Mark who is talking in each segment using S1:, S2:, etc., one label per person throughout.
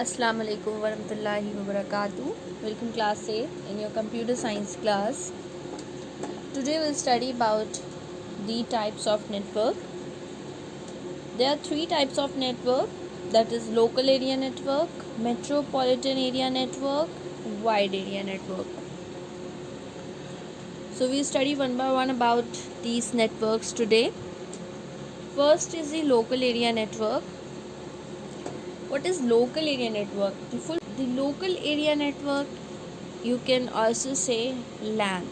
S1: Assalamu alaikum warahmatullahi wabarakatuh. Welcome class 8 in your computer science class. Today we'll study about the types of network. There are three types of network, that is local area network, metropolitan area network, wide area network. So we'll study one by one about these networks today. First is the local area network. What is local area network? The local area network, you can also say LAN.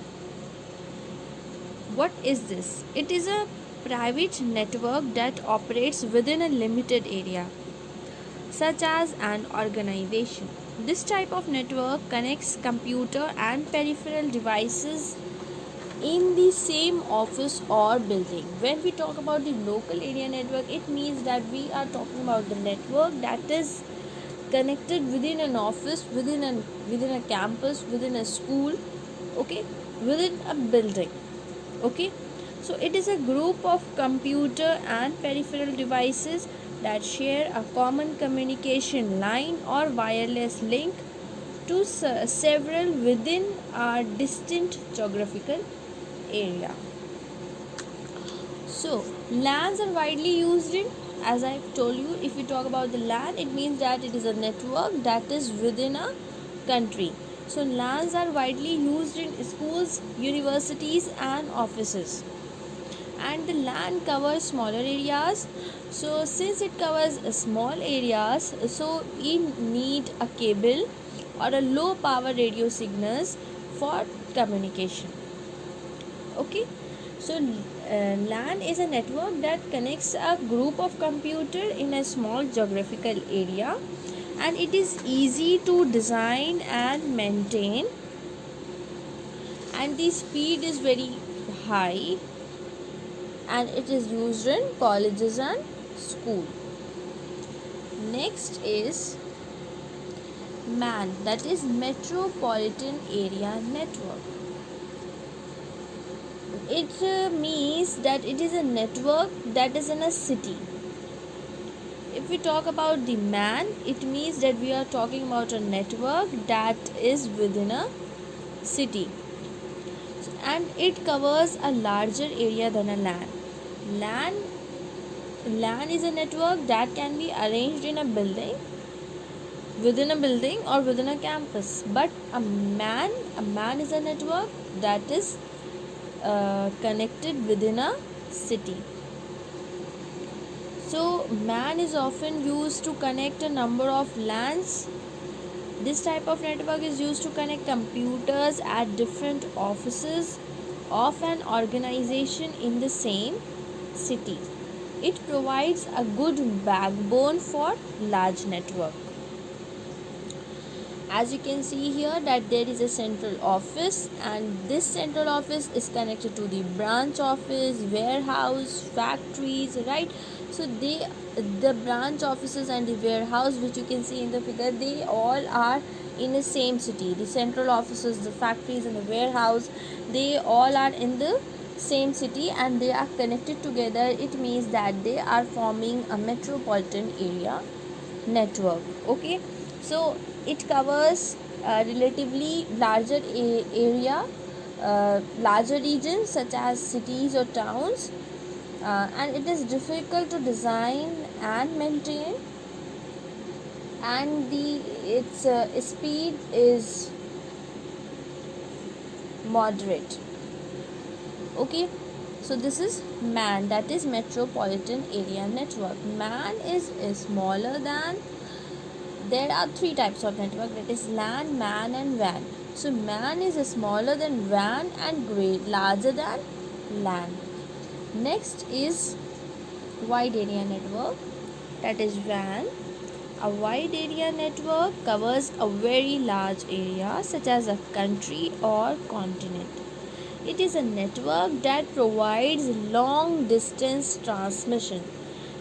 S1: What is this? It is a private network that operates within a limited area, such as an organization. This type of network connects computer and peripheral devices in the same office or building. When we talk about the local area network, it means that we are talking about the network that is connected within an office, within a campus, within a school, okay, within a building, okay. So it is a group of computer and peripheral devices that share a common communication line or wireless link to several within a distant geographical area. So LANs are widely used in, as I've told you, if we talk about the LAN, it means that it is a network that is within a country. So LANs are widely used in schools, universities and offices. And the LAN covers smaller areas. So since it covers small areas, so we need a cable or a low power radio signals for communication. Okay, so LAN is a network that connects a group of computer in a small geographical area, and it is easy to design and maintain, and the speed is very high, and it is used in colleges and school. Next is MAN, that is Metropolitan Area Network. It means that it is a network that is in a city. If we talk about the MAN, it means that we are talking about a network that is within a city, and it covers a larger area than a LAN. LAN is a network that can be arranged in a building, within a building or within a campus. But a MAN is a network that is connected within a city. So MAN is often used to connect a number of LANs. This type of network is used to connect computers at different offices of an organization in the same city. It provides a good backbone for large network. As you can see here that there is a central office, and this central office is connected to the branch office, warehouse, factories, right? So the branch offices and the warehouse, which you can see in the figure, they all are in the same city. The central offices, the factories and the warehouse, they all are in the same city and they are connected together. It means that they are forming a metropolitan area network. Okay, so it covers relatively larger area, larger regions such as cities or towns, and it is difficult to design and maintain, and its speed is moderate. Okay, so this is MAN, that is Metropolitan Area Network. MAN is smaller than, there are three types of network, that is LAN, MAN and WAN. So MAN is smaller than WAN and larger than LAN. Next is wide area network, that is WAN. A wide area network covers a very large area such as a country or continent. It is a network that provides long distance transmission.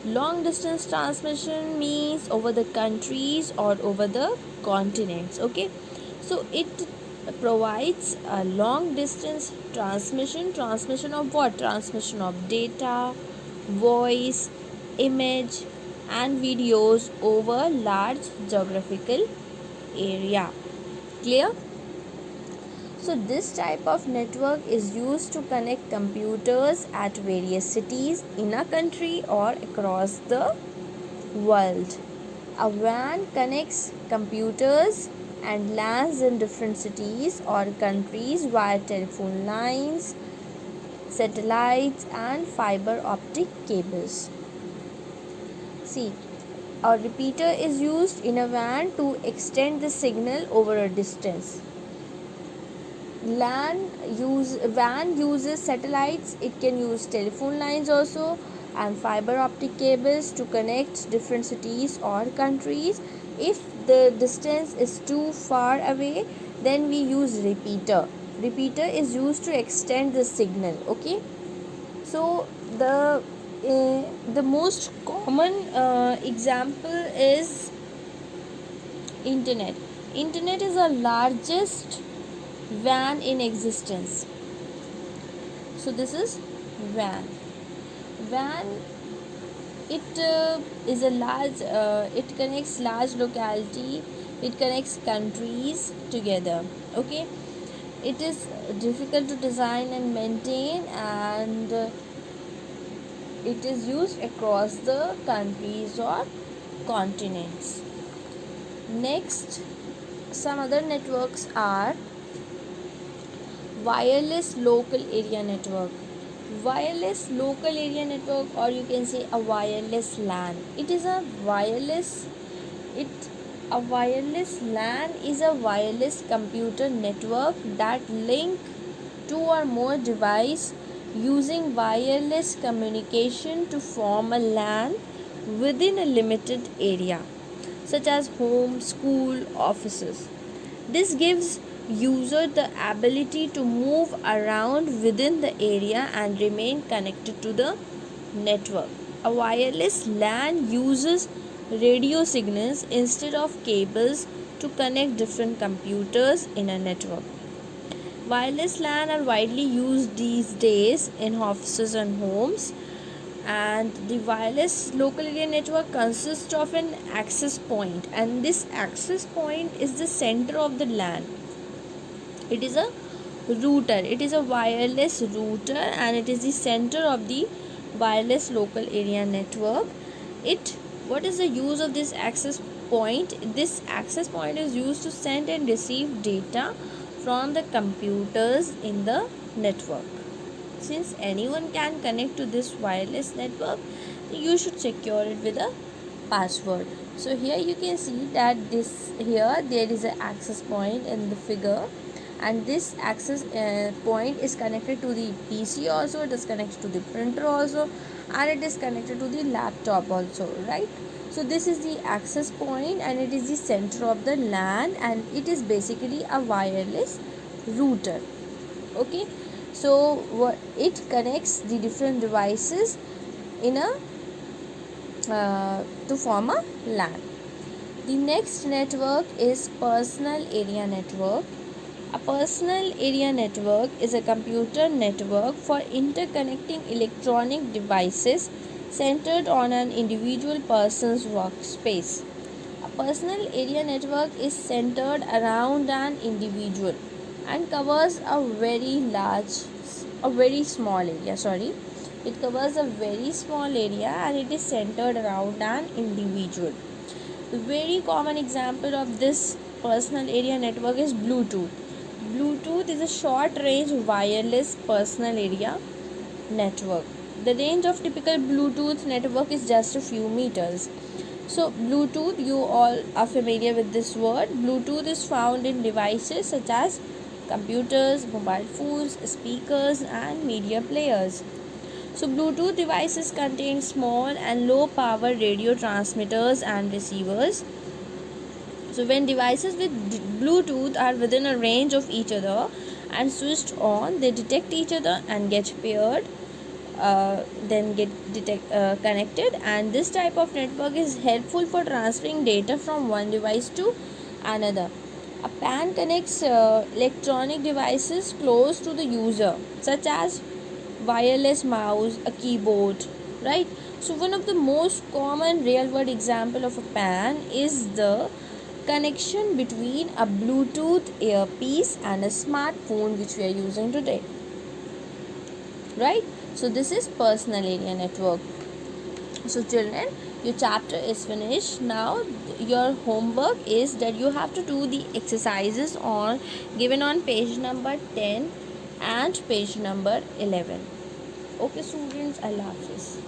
S1: Long distance transmission means over the countries or over the continents. Okay, so it provides a long distance transmission of what? Transmission of data, voice, image, and videos over large geographical area. Clear? So this type of network is used to connect computers at various cities in a country or across the world. A WAN connects computers and LANs in different cities or countries via telephone lines, satellites, and fiber optic cables. See, a repeater is used in a WAN to extend the signal over a distance. WAN uses satellites. It can use telephone lines also and fiber optic cables to connect different cities or countries. If the distance is too far away, then we use repeater. Repeater is used to extend the signal. Okay, so the most common example is internet. Internet is the largest WAN in existence. So this is WAN. WAN, it is a large, it connects large locality, it connects countries together. Okay, it is difficult to design and maintain, and it is used across the countries or continents. Next, some other networks are wireless local area network. Wireless local area network, or you can say a wireless LAN. It is a wireless a wireless LAN is a wireless computer network that link two or more devices using wireless communication to form a LAN within a limited area, such as home, school, offices. This gives user the ability to move around within the area and remain connected to the network. A wireless LAN uses radio signals instead of cables to connect different computers in a network. Wireless LAN are widely used these days in offices and homes, and the wireless local area network consists of an access point, and this access point is the center of the LAN. It is a router. It is a wireless router, and it is the center of the wireless local area network. What is the use of this access point? This access point is used to send and receive data from the computers in the network. Since anyone can connect to this wireless network, you should secure it with a password. So here you can see that there is an access point in the figure, and this access point is connected to the PC also, it is connected to the printer also, and it is connected to the laptop also, right? So this is the access point, and it is the center of the LAN, and it is basically a wireless router. Okay, so it connects the different devices in a to form a LAN. The next network is personal area network. A personal area network is a computer network for interconnecting electronic devices centered on an individual person's workspace. A personal area network is centered around an individual and covers a very small area. It covers a very small area, and it is centered around an individual. The very common example of this personal area network is Bluetooth. Bluetooth is a short range wireless personal area network. The range of typical Bluetooth network is just a few meters. So Bluetooth, you all are familiar with this word. Bluetooth is found in devices such as computers, mobile phones, speakers, and media players. So Bluetooth devices contain small and low power radio transmitters and receivers. So when devices with Bluetooth are within a range of each other and switched on, they detect each other and get paired, connected, and this type of network is helpful for transferring data from one device to another. A PAN connects electronic devices close to the user, such as wireless mouse, a keyboard, right? So one of the most common real world example of a PAN is the connection between a Bluetooth earpiece and a smartphone which we are using today, right? So this is personal area network. So children, your chapter is finished. Now your homework is that you have to do the exercises on given on page number 10 and page number 11. Okay students, I love this.